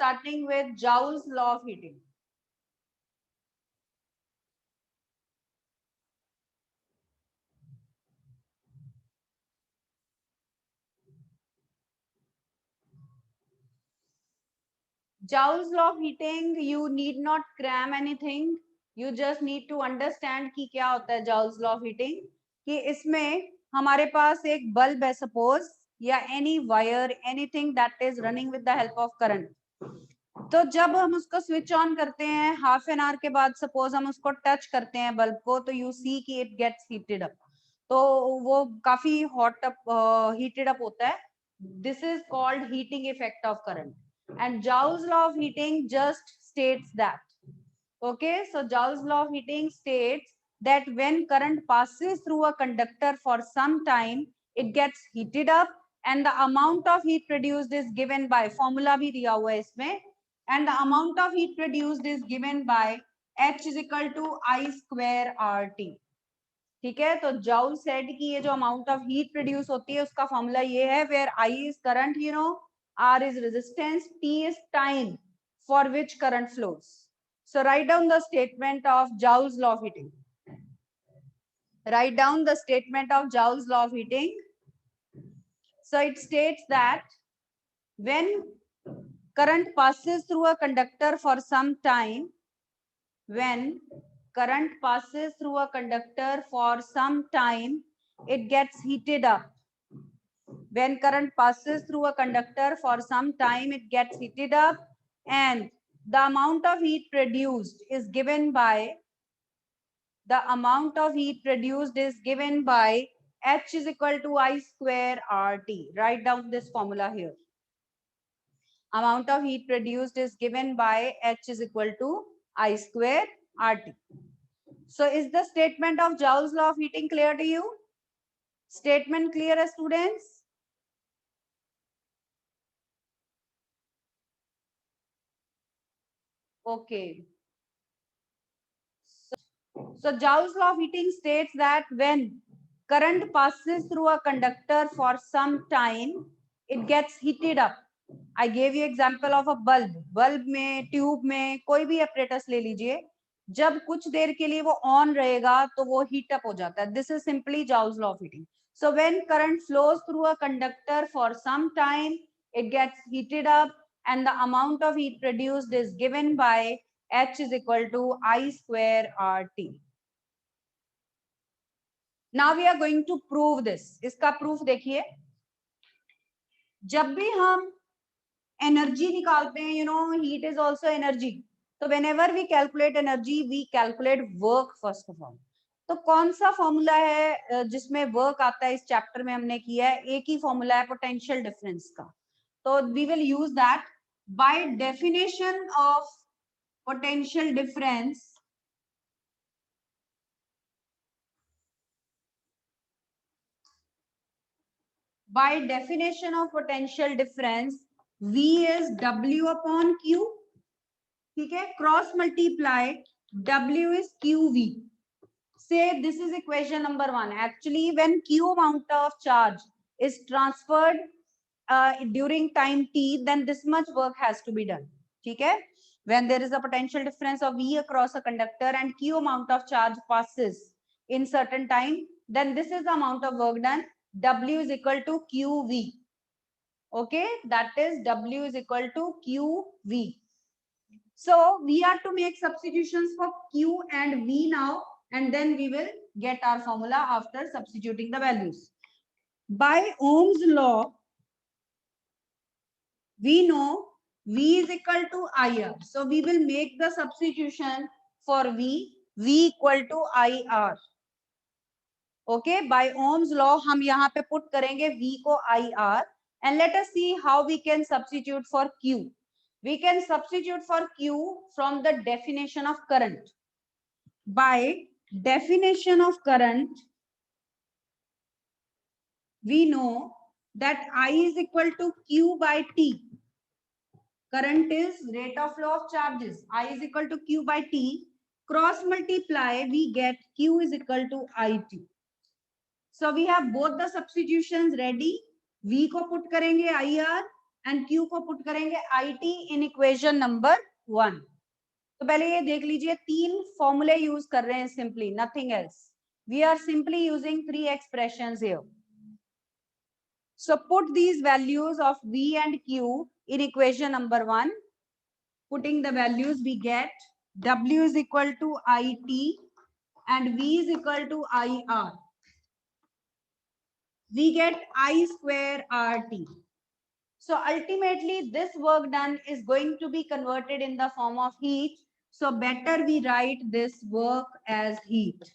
starting with Joule's law of heating. Joule's law of heating, you need not cram anything. You just need to understand कि क्या होता है Joule's law of heating. कि इसमें हमारे पास एक बल्ब है suppose, या any wire, anything that is running with the help of current. तो जब हम उसको स्विच ऑन करते हैं हाफ एन आवर के बाद सपोज हम उसको टच करते हैं बल्ब को, तो यू सी कि इट गेट्स हीटेड अप, तो वो काफी हॉट अप हीटेड अप होता है. This is called heating effect of current. And Joule's law of heating just states that. Okay, so Joule's law of heating states that when current passes through a conductor for some time, it gets heated up and the amount of heat produced is given by, formula भी दिया हुआ है इसमें, and the amount of heat produced is given by H is equal to I square RT. ठीक है, तो Joule said कि ये जो अमाउंट ऑफ हीट प्रोड्यूस होती है उसका फॉर्मूला ये है, where I is current, you know, R is resistance, T is time for which current flows. So write down the statement of Joule's law of heating. Write down the statement of Joule's law of heating. So it states that when current passes through a conductor for some time, when current passes through a conductor for some time, it gets heated up. When current passes through a conductor for some time, it gets heated up and the amount of heat produced is given by, H is equal to I square RT. Write down this formula here. Amount of heat produced is given by H is equal to I square RT. So is the statement of Joule's law of heating clear to you? Statement clear, students? Okay. So Joule's law of heating states that when current passes through a conductor for some time, it gets heated up. I gave you example of a bulb. Bulb में, tube में, कोई भी apparatus ले लीजिए, जब कुछ देर के लिए वो ऑन रहेगा तो वो हीट अप हो जाता है. This is simply Joule's law of heating. So when current flows through a conductor for some time, it gets heated up and the amount of heat produced is given by H is equal to I square RT. Now we are going to prove this. इसका proof देखिए. जब भी हम energy निकालते हैं, you know, heat is also energy. तो whenever we calculate energy, we calculate work first of all. तो कौन सा फॉर्मूला है जिसमें वर्क आता है, इस चैप्टर में हमने किया है, एक ही फॉर्मूला है पोटेंशियल डिफरेंस का. तो we will use that. By definition of potential difference, V is W upon Q. ठीक है, cross multiply W is QV. Say this is equation number 1. Actually, when Q amount of charge is transferred during time t, then this much work has to be done. ठीक है, when there is a potential difference of V across a conductor and Q amount of charge passes in certain time, then this is the amount of work done. W is equal to QV. Okay, that is W is equal to QV. So we are to make substitutions for Q and V now, and then we will get our formula after substituting the values. By Ohm's law, we know V is equal to IR. So we will make the substitution for V equal to IR. Okay, by Ohm's law, हम यहाँ पे put करेंगे V को IR, and let us see how we can substitute for Q. We can substitute for Q from the definition of current. By definition of current, we know that I is equal to Q by T. Current is rate of flow of charges. I is equal to Q by T. Cross multiply, we get Q is equal to IT. So we have both the substitutions ready. V को put करेंगे IR and Q को put करेंगे IT in equation number 1। तो पहले ये देख लीजिए, 3 फॉर्मूले यूज कर रहे हैं simply, nothing else. We are simply using 3 expressions here. So put these values of V and Q in equation number 1. Putting the values, we get W is equal to IT and V is equal to IR. We get I square RT. So ultimately this work done is going to be converted in the form of heat. So better we write this work as heat.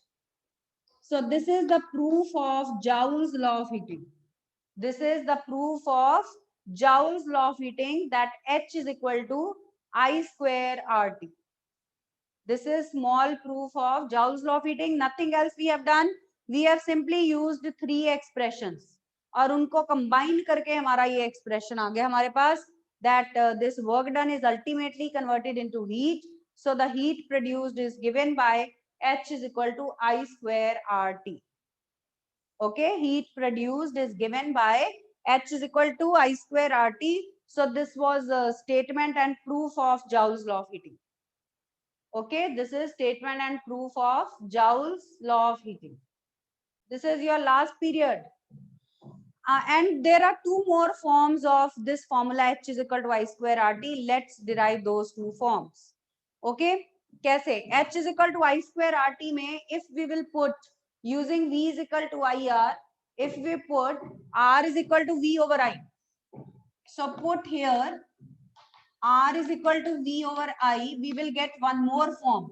So this is the proof of Joule's law of heating. This is the proof of Joule's law of heating, that H is equal to I square RT. This is small proof of Joule's law of heating. Nothing else we have done. We have simply used 3 expressions और उनको combine करके हमारा ये expression आ गया हमारे पास, that this work done is ultimately converted into heat. So the heat produced is given by H is equal to I square RT. Okay, heat produced is given by H is equal to I square RT. So this was a statement and proof of Joule's law of heating. Okay, this is statement and proof of Joule's law of heating. This is your last period. And there are 2 more forms of this formula H is equal to I square RT. Let's derive those 2 forms. Okay, कैसे? H is equal to I square RT में if we will put using V is equal to IR, if we put R is equal to V over I. So put here R is equal to V over I, we will get one more form.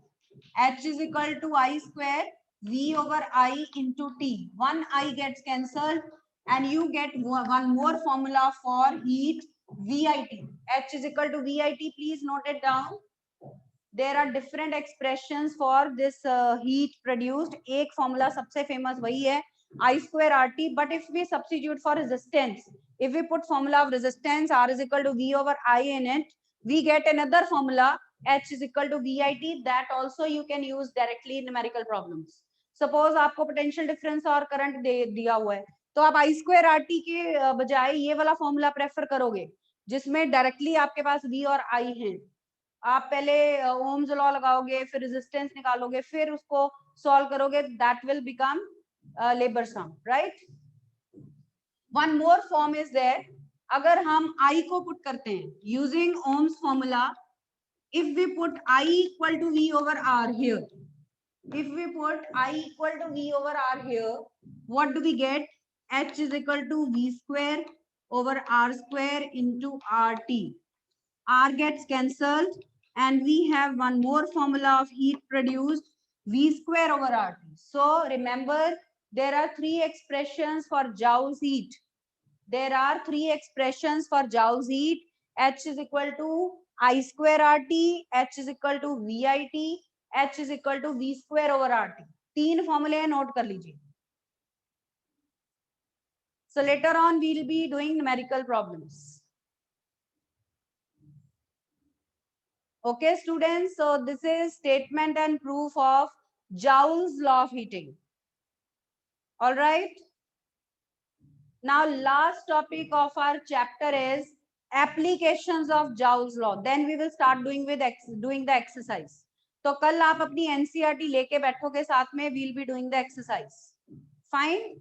H is equal to I square V over I into T. One I gets cancelled and you get one more formula for heat, VIT. H is equal to VIT, please note it down. There are different expressions for this heat produced. एक formula सबसे famous वही है I square RT, but if we substitute for resistance, if we put formula of resistance R is equal to V over I in it, we get another formula H is equal to VIT. That also you can use directly in numerical problems. Suppose आपको potential difference और current दिया हुआ है, तो आप I square RT के बजाय ये वाला formula prefer करोगे जिसमें directly आपके पास V और I है। आप पहले ओम्स लॉ लगाओगे, फिर रेजिस्टेंस निकालोगे, फिर उसको सॉल्व करोगे, that will become labour sum, right. One more form is there, अगर हम आई को पुट करते हैं using Ohm's formula, if we put I equal to V over R here, if we put I equal to V over R here, what do we get? H is equal to V square over R square into RT. R gets cancelled and we have one more formula of heat produced, V square over RT. So remember, there are 3 expressions for Joule's heat. There are 3 expressions for Joule's heat. H is equal to I square RT, H is equal to VIT, H is equal to V square over RT. 3 फॉर्मूले हैं, note कर लीजिए. So later on we will be doing numerical problems. Okay students, so this is statement and proof of Joule's law of heating. All right. Now last topic of our chapter is applications of Joule's law. Then we will start doing the exercise. तो कल आप अपनी NCERT लेके बैठोगे साथ में, we'll be doing the exercise. Fine.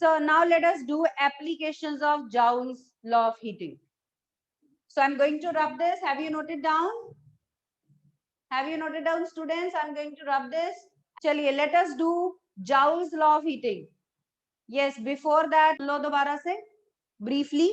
So now let us do applications of Joule's law of heating. So I'm going to rub this. Have you noted down? Have you noted down, students? I'm going to rub this. चलिए, let us do Joule's law of heating. Yes, before that, लो दोबारा से briefly.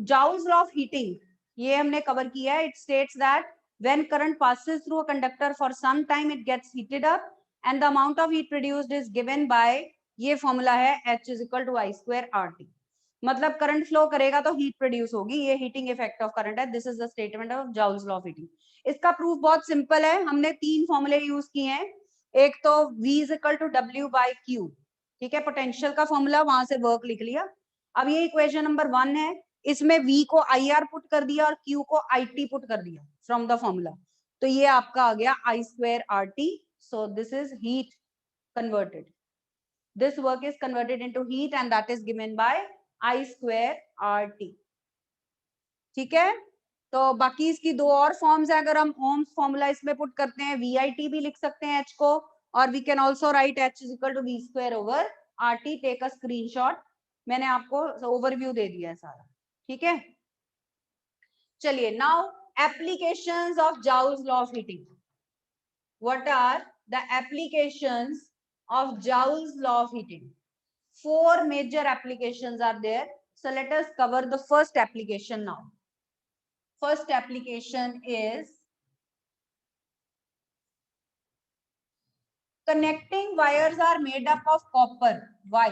Joule's law of heating, ये हमने cover किया है. It states that when current passes through a conductor for some time, it gets heated up, and the amount of heat produced is given by, ये formula है H is equal to I square RT. मतलब current flow करेगा तो heat produce होगी, ये heating effect of current है. This is the statement of Joule's law of heating. इसका proof बहुत सिंपल है. हमने 3 फॉर्मूले यूज किए हैं. एक तो V is equal to W by Q, ठीक है, पोटेंशियल का फॉर्मूला, वहां से वर्क लिख लिया. अब ये इक्वेशन नंबर 1 है, इसमें V को IR पुट कर दिया और Q को IT पुट कर दिया फ्रॉम द फॉर्मूला, तो ये आपका आ गया I square RT. So this is heat converted. This work is converted into heat and that is given by I square RT। ठीक है, तो बाकी इसकी दो और फॉर्म्स है, अगर हम ओम्स फॉर्मूला इसमें पुट करते हैं VIT भी लिख सकते हैं H को, और we can also write H is equal to V square over RT। Take a screenshot, मैंने आपको ओवरव्यू दे दिया है सारा। ठीक है, चलिए now applications of Joule's law of heating. What are the applications of Joule's law of heating? Four major applications are there. So let us cover the first application now. First application is connecting wires are made up of copper. Why?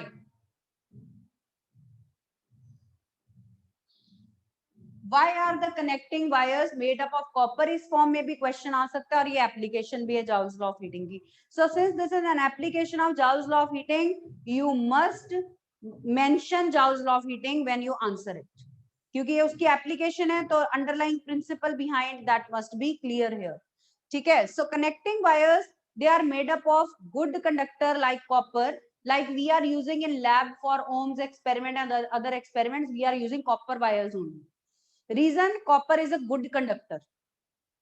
Why are the connecting wires made up of copper? इस form में भी question आ सकता है, और ये application भी है Joule's law of heating की. So since this is an application of Joule's law of heating, you must mention Joule's law of heating when you answer it. क्योंकि ये उसकी एप्लीकेशन है, तो underlying principle behind that must be clear here. ठीक है, सो connecting wires, they are made up of good conductor like copper, like we are using in lab for Ohm's experiment and other experiments. We are using copper wires only. Reason, copper is a good conductor,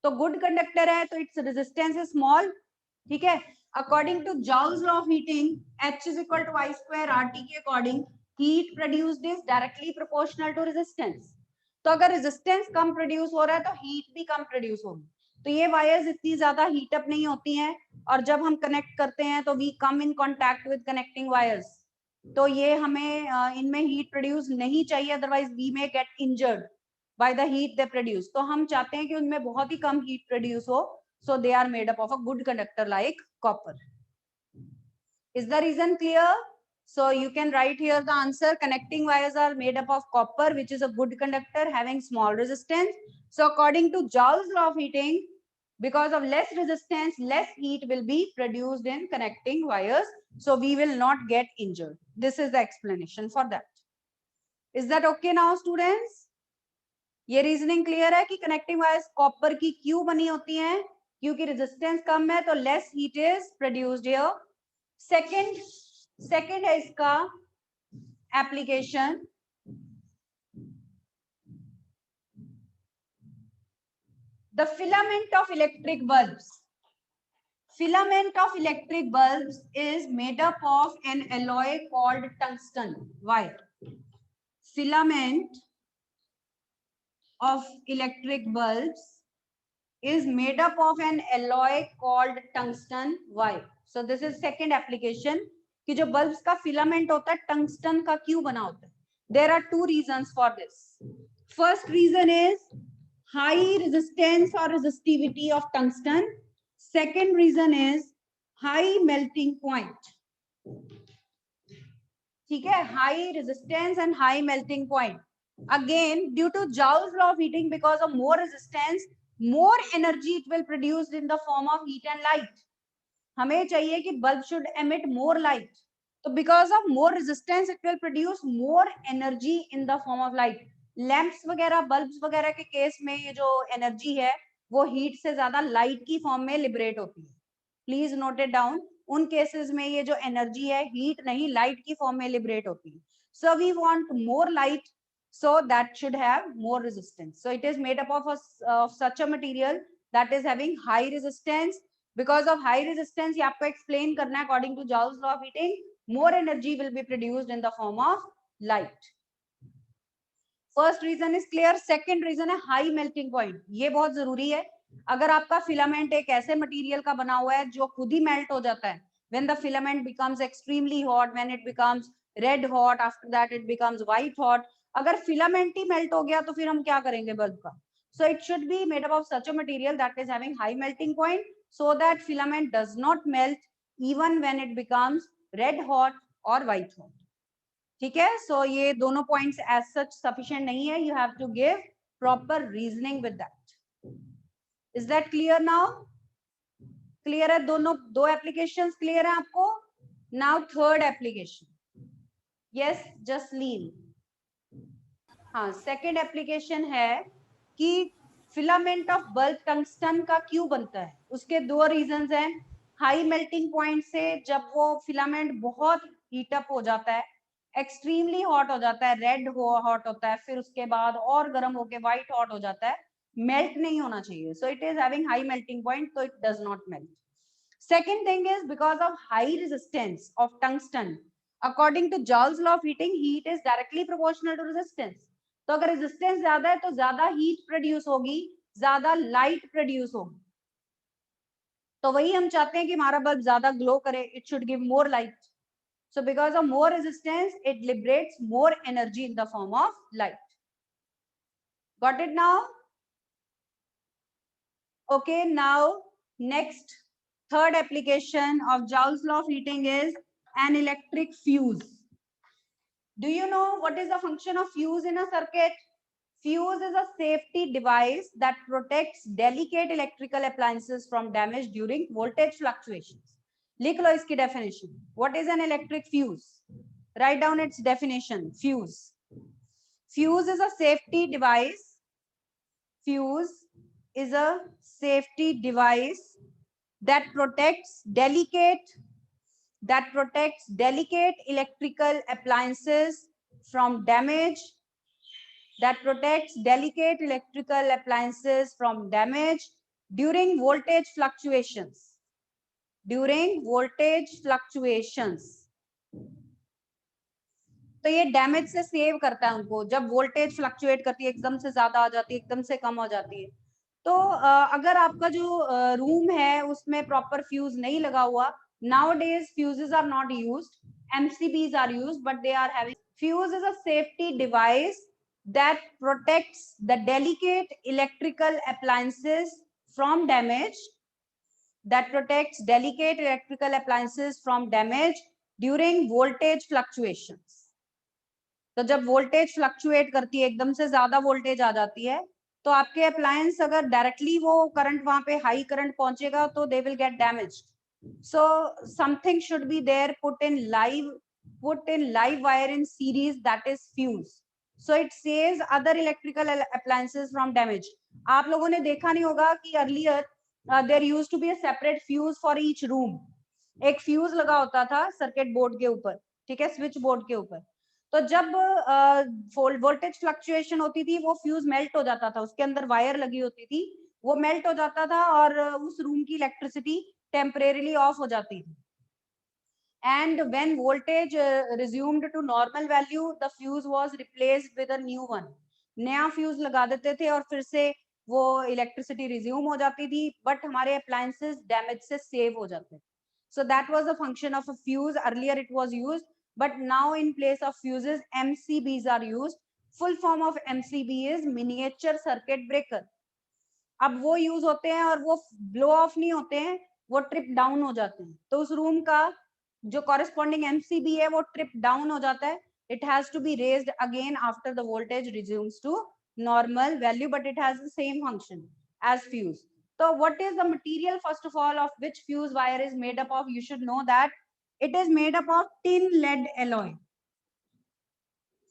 तो good conductor है तो it's resistance is small. ठीक है, according to Joule's law of heating, H is equal to I square RT के according heat produced is directly proportional to resistance. तो अगर resistance कम produce हो रहा है तो हीट भी कम प्रोड्यूस होगी. तो ये वायर्स इतनी ज्यादा हीट अप नहीं होती हैं, और जब हम कनेक्ट करते हैं तो we come in contact with connecting wires, तो ये हमें इनमें हीट प्रोड्यूस नहीं चाहिए, otherwise we may get injured by the heat they produce. तो हम चाहते हैं कि उनमें बहुत ही कम heat produce हो, so they are made up of a good conductor like copper. Is the reason clear? So you can write here the answer. Connecting wires are made up of copper, which is a good conductor having small resistance. So according to Joule's law of heating, because of less resistance, less heat will be produced in connecting wires, so we will not get injured. This is the explanation for that. Is that okay now, students? ये reasoning clear है कि connecting wires copper की क्यों बनी होती हैं? क्योंकि resistance कम है तो less heat is produced here. Second है इसका application, the filament of electric bulbs. Filament of electric bulbs is made up of an alloy called tungsten. Why? Filament of electric bulbs is made up of an alloy called tungsten. Why? So this is second application कि जो bulbs का filament होता है tungsten का क्यों बना होता है? There are two reasons for this. First reason is high resistance or resistivity of tungsten. Second reason is high melting point. ठीक है, high resistance and high melting point. Again, due to Joule's law of heating, because of more resistance, more energy it will produce in the form of heat and light. हमें चाहिए कि bulb should emit more light. तो because of more resistance, it will produce more energy in the form of light. Lamps वगैरह, bulbs वगैरह के case में ये जो एनर्जी है वो हीट से ज्यादा लाइट की फॉर्म में लिबरेट होती है. Please note it down. उन केसेस में ये जो एनर्जी है हीट नहीं लाइट की फॉर्म में लिबरेट होती है. So we want more light, so that should have more resistance. So it is made up of such a material that is having high resistance. Because of high resistance, ये आपको explain करना है according to Joule's law of heating, more energy will be produced in the form of light. First reason is clear. Second reason है high melting point. ये बहुत जरूरी है. अगर आपका फिलामेंट एक ऐसे मटेरियल का बना हुआ है जो खुद ही मेल्ट हो जाता है, when the filament becomes extremely hot, when it becomes red hot, after that it becomes white hot. अगर फिलामेंट ही मेल्ट हो गया तो फिर हम क्या करेंगे बल्ब का? So it should be made up of such a material that is having high melting point, so that filament does not melt even when it becomes red hot or white hot. ठीक है, सो ये दोनों points as such sufficient नहीं है. You have to give proper reasoning with that. Is that clear now? Clear है? दोनों दो applications clear है आपको? Now third application. Yes Jasleen. हाँ, सेकंड एप्लीकेशन है कि फिलामेंट ऑफ बल्ब टंगस्टन का क्यों बनता है. उसके दो रीजंस हैं. हाई मेल्टिंग पॉइंट से जब वो फिलामेंट बहुत हीट अप हो जाता है, एक्सट्रीमली हॉट हो जाता है, रेड हॉट होता है, फिर उसके बाद और गर्म होके व्हाइट हॉट हो जाता है, मेल्ट नहीं होना चाहिए. So it is having high melting point, so it does not melt. Second thing is because of high resistance of tungsten. According to Joule's law of heating, heat is directly proportional to resistance. तो अगर resistance ज्यादा है तो ज्यादा heat produce होगी, ज्यादा light produce होगी. तो वही हम चाहते हैं कि हमारा बल्ब ज्यादा ग्लो करे, it should give more light. So because of more resistance, it liberates more energy in the form of light. Got it now? Okay, now next, third application of Joule's law of heating is an electric fuse. Do you know what is the function of fuse in a circuit? Fuse is a safety device that protects delicate electrical appliances from damage during voltage fluctuations. लिख लो इसकी definition. What is an electric fuse? Write down its definition. Fuse. Fuse is a safety device. Fuse is a safety device that protects delicate electrical appliances from damage. That protects delicate electrical appliances from damage during voltage fluctuations. During voltage fluctuations. तो ये damage से save करता है उनको. जब voltage fluctuate करती है, एकदम से ज्यादा आ जाती है, एकदम से कम हो जाती है, तो अगर आपका जो रूम है उसमें प्रॉपर फ्यूज नहीं लगा हुआ, nowadays fuses are not used, MCBs are used, but they are having. Fuse is a safety device that protects the delicate electrical appliances from damage. That protects delicate electrical appliances from damage during voltage fluctuations. तो जब voltage fluctuate करती है, एकदम से ज्यादा voltage आ जाती है, तो आपके अप्लायंस अगर डायरेक्टली वो करंट वहां पे हाई करंट पहुंचेगा तो they will get damage. So something should be there put in live wire in series, that is fuse. So it saves other electrical appliances from damage. आप लोगों ने देखा नहीं होगा कि earlier there used to be a separate fuse for each room. एक fuse लगा होता था सर्किट बोर्ड के ऊपर, ठीक है, स्विच बोर्ड के ऊपर. तो जब वोल्टेज फ्लक्चुएशन होती थी, वो फ्यूज मेल्ट हो जाता था, उसके अंदर वायर लगी होती थी, वो मेल्ट हो जाता था और उस रूम की इलेक्ट्रिसिटी टेम्परेरीली ऑफ हो जाती थी. And when voltage resumed to normal value, the fuse was replaced with a new one. नया फ्यूज लगा देते थे और फिर से वो इलेक्ट्रिसिटी रिज्यूम हो जाती थी, बट हमारे अप्लायंसेस डैमेज से सेव हो जाते थे. So that was the function of a fuse. Earlier it was used, but now in place of fuses MCBs are used. Full form of MCB is miniature circuit breaker. अब वो use होते हैं और वो blow of नहीं होते हैं, वो ट्रिप डाउन हो जाते हैं. तो उस रूम का जो कॉरेस्पॉन्डिंग MCB है वो ट्रिप डाउन हो जाता है. It has to be raised again after the voltage resumes to normal value, but it has the same function as fuse. So what is the material first of all of which fuse wire is made up of? You should know that it is made up of tin lead alloy.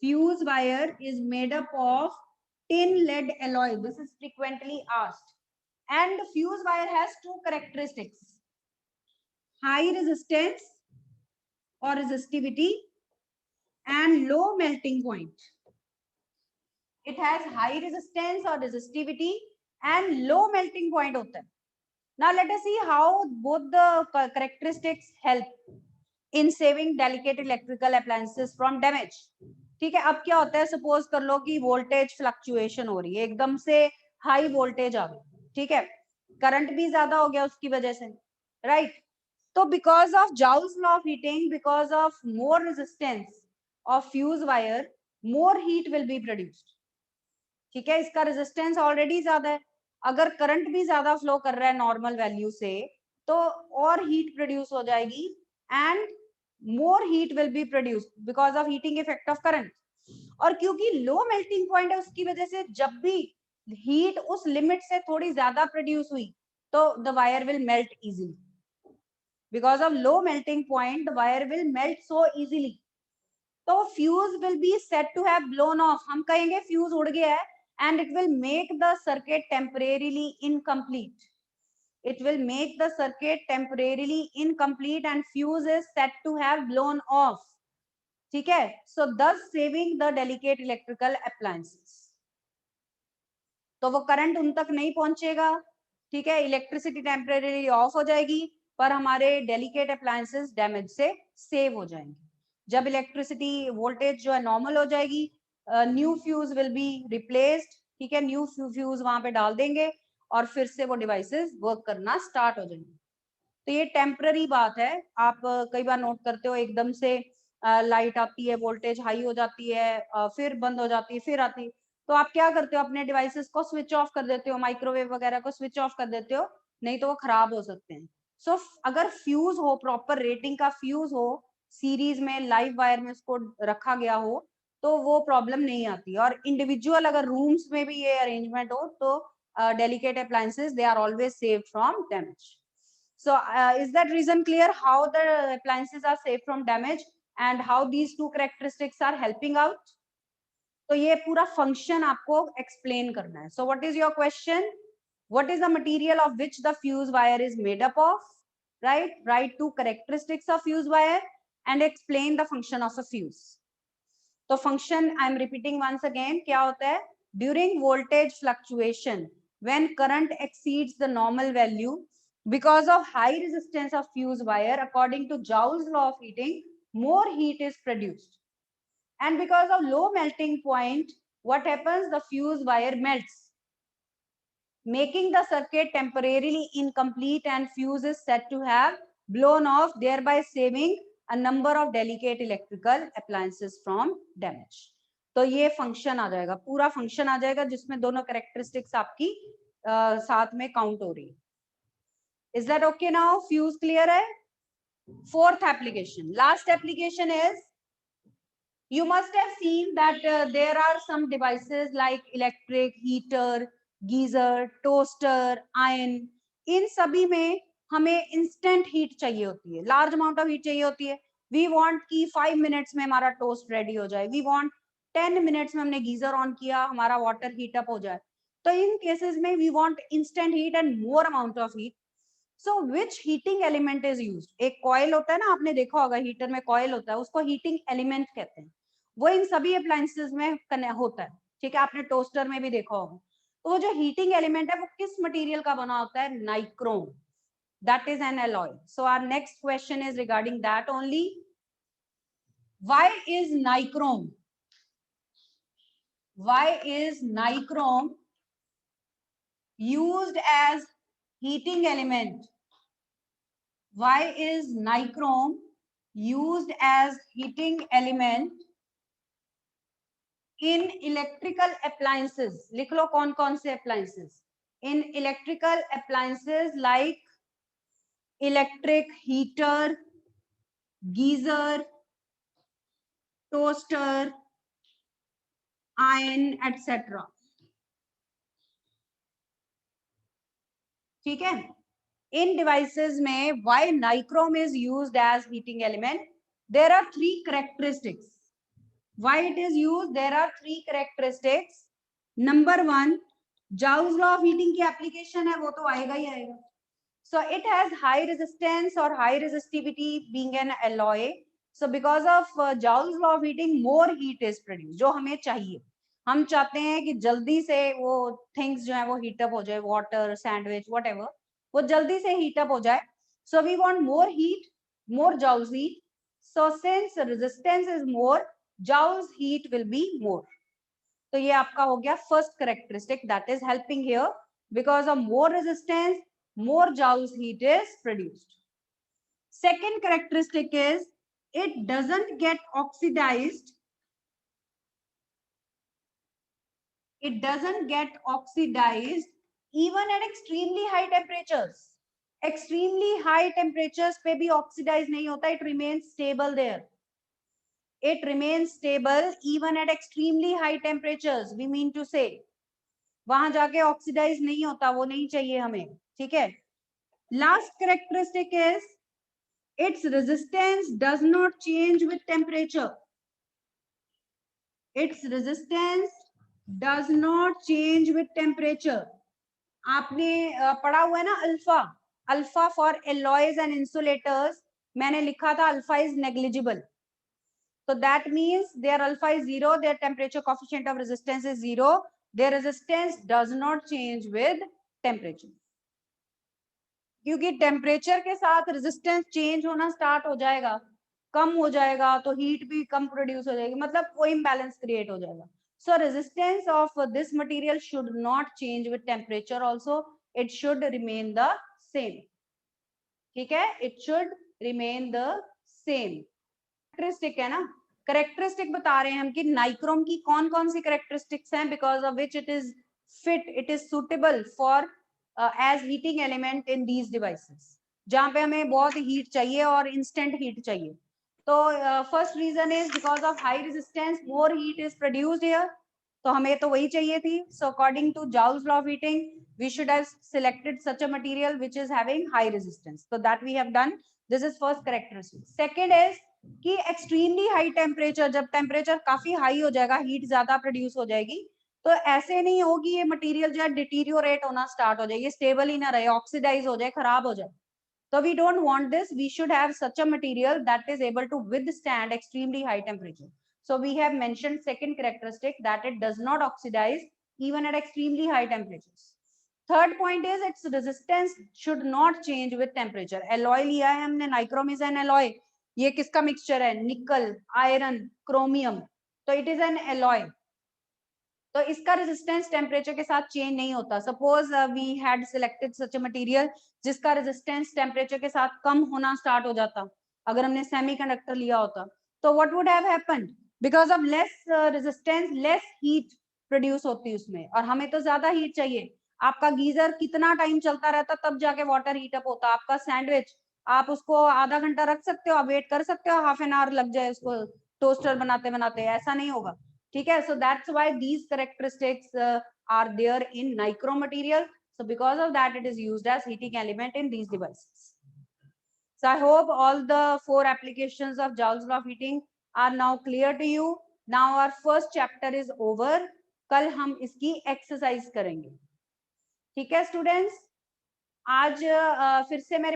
Fuse wire is made up of tin lead alloy. This is frequently asked. And fuse wire has two characteristics: high resistance or resistivity and low melting point. It has high resistance or resistivity and low melting point hota hai. Now let us see how both the characteristics help in saving delicate electrical appliances from damage. ठीक है, अब क्या होता है, suppose कर लो कि voltage fluctuation हो रही है, एकदम से हाई वोल्टेज आ गई, ठीक है, करंट भी ज्यादा हो गया उसकी वजह से, राइट. तो because of joules law of heating, because of more resistance of fuse wire, more heat will be produced. ठीक है, इसका रेजिस्टेंस ऑलरेडी ज्यादा है, अगर करंट भी ज्यादा फ्लो कर रहा है नॉर्मल वैल्यू से, तो और हीट प्रोड्यूस हो जाएगी and more heat will be produced because of heating effect of current. और क्योंकि लो मेल्टिंग पॉइंट है, उसकी वजह से जब भी हीट उस लिमिट से थोड़ी ज्यादा प्रोड्यूस हुई तो the wire will melt easily. Because of low melting point, the wire will melt so easily. तो fuse will be said to have blown off. हम कहेंगे fuse उड़ गया है and it will make the circuit temporarily incomplete. It will make the circuit temporarily incomplete and fuse is said to have blown off. ठीक है, सो दस saving the delicate electrical appliances. तो वो करंट उन तक नहीं पहुंचेगा, ठीक है, इलेक्ट्रिसिटी टेम्परेरी ऑफ हो जाएगी, पर हमारे डेलिकेट अप्लायंसेस डैमेज से सेव हो जाएंगे। जब इलेक्ट्रिसिटी वोल्टेज जो है नॉर्मल हो जाएगी, new fuse will be replaced, ठीक है, न्यू फ्यूज वहां पे डाल देंगे और फिर से वो डिवाइसेस वर्क करना स्टार्ट हो जाएंगे। तो ये टेम्पररी बात है। आप कई बार नोट करते हो एकदम से लाइट आती है, वोल्टेज हाई हो जाती है, फिर बंद हो जाती है, फिर आती है, तो आप क्या करते हो, अपने डिवाइसेस को स्विच ऑफ कर देते हो, माइक्रोवेव वगैरह को स्विच ऑफ कर देते हो, नहीं तो वो खराब हो सकते हैं। सो अगर फ्यूज हो, प्रॉपर रेटिंग का फ्यूज हो, सीरीज में लाइव वायर में उसको रखा गया हो, तो वो प्रॉब्लम नहीं आती। और इंडिविजुअल अगर रूम्स में भी ये अरेंजमेंट हो, तो delicate appliances they are always save from damage. So is that reason clear how the appliances are safe from damage and how these two characteristics are helping out? तो ये पूरा function आपको explain करना है। So what is your question? What is the material of which the fuse wire is made up of? Right? Write two characteristics of fuse wire and explain the function of a fuse. तो function I am repeating once again, क्या होता है? During voltage fluctuation, when current exceeds the normal value, because of high resistance of fuse wire, according to Joule's law of heating, more heat is produced. And because of low melting point, what happens? The fuse wire melts, making the circuit temporarily incomplete, and fuse is said to have blown off, thereby saving a number of delicate electrical appliances from damage. तो ये function आ जाएगा, पूरा function आ जाएगा जिसमें दोनों characteristics आपकी साथ में काउंट हो रही है। Is that okay now? Fuse clear है? Fourth application, last application is, you must have seen that there are some devices like electric heater, geyser, toaster, iron. इन सभी में हमें इंस्टेंट हीट चाहिए होती है, लार्ज अमाउंट ऑफ हीट चाहिए होती है। वी वांट कि 5 मिनट्स में हमारा टोस्ट रेडी हो जाए, वी वांट 10 मिनट्स में हमने गीजर ऑन किया, हमारा वाटर हीट अप हो जाए। तो इन केसेस में we want instant heat and more amount of heat. So which heating element is used? एक कॉइल होता है ना, आपने देखा होगा हीटर में कॉइल होता है, उसको हीटिंग एलिमेंट कहते हैं। वो इन सभी अप्लायंसेस में होता है, ठीक है, आपने टोस्टर में भी देखा होगा। तो वो जो हीटिंग एलिमेंट है वो किस मटेरियल का बना होता है? Nichrome, that is an alloy. So our next question is regarding that only. Why is nichrome, why is nichrome used as heating element? Why is nichrome used as heating element in electrical appliances? लिख लो कौन कौन से appliances? In electrical appliances like electric heater, geyser, toaster, iron, etc. ठीक है, इन devices में why nichrome is used as heating element? There are three characteristics. Why it is used? There are three characteristics. Number one, Joule's law of heating की application है, वो तो आएगा ही आएगा. So it has high resistance or high resistivity being an alloy. So because of Joule's law of heating, more heat is produced. जो हमें चाहिए, हम चाहते हैं कि जल्दी से वो थिंग्स जो है वो हीट अप हो जाए, वाटर, सैंडविच, व्हाटएवर, वो जल्दी से हीट अप हो जाए. So we want more heat, more Joule's heat. So since resistance is more, Joule's heat will be more. तो ये आपका हो गया first characteristic, that is helping here, because of more resistance, more Joule's heat is produced. Second characteristic is it doesn't get oxidized. It doesn't get oxidized even at extremely high temperatures. Extremely high temperatures पे भी oxidize नहीं होता, it remains stable there. It remains stable even at extremely high temperatures. We mean to say वहां जाके oxidise नहीं होता, वो नहीं चाहिए हमें, ठीक है. Last characteristic is its resistance does not change with temperature. Its resistance does not change with temperature. आपने पढ़ा हुआ है ना alpha, alpha for alloys and insulators, मैंने लिखा था alpha is negligible. So that means their alpha is 0, their temperature coefficient of resistance is 0, their resistance does not change with temperature. क्योंकि temperature के साथ रेजिस्टेंस चेंज होना start हो जाएगा, कम हो जाएगा, तो हीट भी कम प्रोड्यूस हो जाएगी, मतलब कोई इम्बैलेंस क्रिएट हो जाएगा. So resistance of this material should not change with temperature also, it should remain the same. ठीक है, it should remain the same. Characteristic है ना, कैरेक्टरिस्टिक बता रहे हैं हम कि नाइक्रोम की कौन कौन सी कैरेक्टरिस्टिक्स हैं because of which it is fit, it is suitable for as heating element in these devices, जहां पे हमें बहुत हीट चाहिए और इंस्टेंट हीट चाहिए. तो first reason is because of high resistance more heat is produced here, तो हमें तो वही चाहिए थी. So according to Joule's law of heating we should have selected such a material which is having high resistance, so that we have done. This is first characteristic. Second is कि extremely high temperature, जब temperature काफी high हो जाएगा, heat ज्यादा produce हो जाएगी, तो ऐसे नहीं होगी ये मटेरियल जो है डिटीरियोरेट होना स्टार्ट हो जाएगी, स्टेबल ही ना रहे, ऑक्सीडाइज हो जाए, खराब हो जाए. तो we don't want this, we should have such a material that is able to withstand extremely high temperature. So we have mentioned second characteristic that it does not oxidize even at extremely high temperatures. Third point is its resistance should not change with temperature. Alloy लिया है हमने, nichrome is an alloy. ये किसका mixture है? Nickel, iron, chromium, तो it is an alloy. तो इसका resistance temperature के साथ चेंज नहीं होता. Suppose we had selected such a material जिसका रेजिस्टेंस टेम्परेचर के साथ कम होना स्टार्ट हो जाता, अगर हमने सेमीकंडक्टर लिया होता, तो what would have happened? Because of less resistance less heat produce होती है उसमें, और हमें तो ज्यादा हीट चाहिए. आपका गीजर कितना टाइम चलता रहता तब जाके वाटर हीट अप होता. आपका सैंडविच आप उसको आधा घंटा रख सकते हो, आप वेट कर सकते हो, हाफ एन आवर लग जाए उसको टोस्टर बनाते बनाते, ऐसा नहीं होगा. ठीक है, so that's why these characteristics are there in nichrome material. So because of that it is used as heating element in these devices. So I hope all the 4 applications of Joule's law of heating are now clear to you. Now our first chapter is over. कल हम इसकी exercise करेंगे. ठीक है students, आज फिर से मेरे